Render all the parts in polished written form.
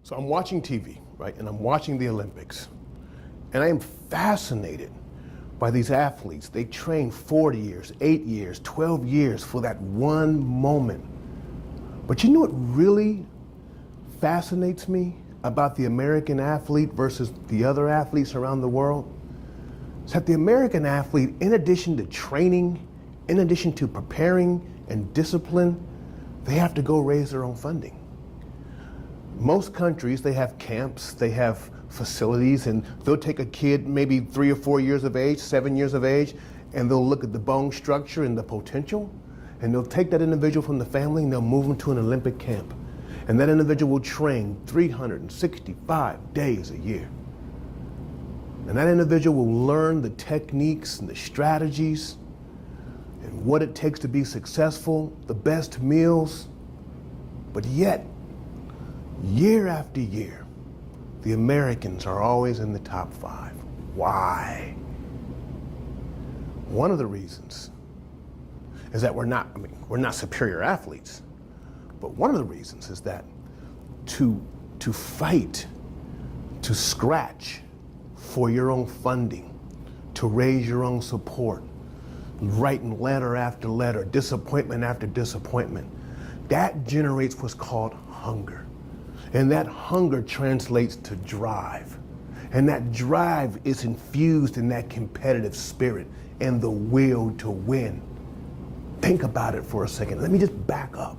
So I'm watching TV, right? And I'm watching the Olympics. And I am fascinated by these athletes. They train 40 years, 8 years, 12 years for that one moment. But you know what really fascinates me about the American athlete versus the other athletes around the world? Is that the American athlete, in addition to training, in addition to preparing and discipline, they have to go raise their own funding. Most countries, they have camps, they have facilities, and they'll take a kid maybe 3 or 4 years of age, 7 years of age, and they'll look at the bone structure and the potential, and they'll take that individual from the family and they'll move them to an Olympic camp. And that individual will train 365 days a year. And that individual will learn the techniques and the strategies and what it takes to be successful, the best meals. But yet, year after year, the Americans are always in the top 5. Why? One of the reasons is that we're not superior athletes, but one of the reasons is that to fight, to scratch for your own funding, to raise your own support, writing letter after letter, disappointment after disappointment, that generates what's called hunger. And that hunger translates to drive. And that drive is infused in that competitive spirit and the will to win. Think about it for a second. Let me just back up.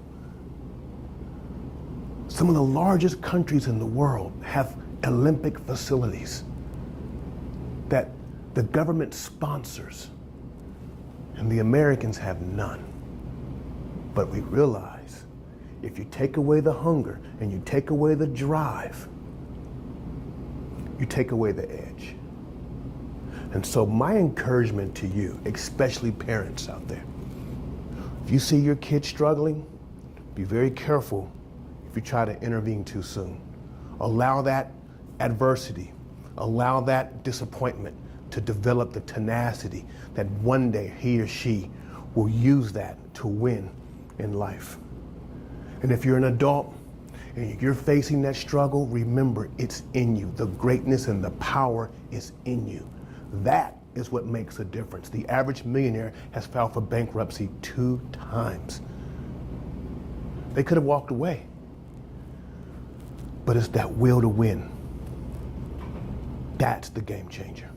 Some of the largest countries in the world have Olympic facilities that the government sponsors, and the Americans have none. But we realize if you take away the hunger and you take away the drive, you take away the edge. And so my encouragement to you, especially parents out there, if you see your kid struggling, be very careful if you try to intervene too soon. Allow that adversity, allow that disappointment to develop the tenacity that one day he or she will use that to win in life. And if you're an adult and you're facing that struggle, remember it's in you. The greatness and the power is in you. That is what makes a difference. The average millionaire has filed for bankruptcy 2 times. They could have walked away, but it's that will to win. That's the game changer.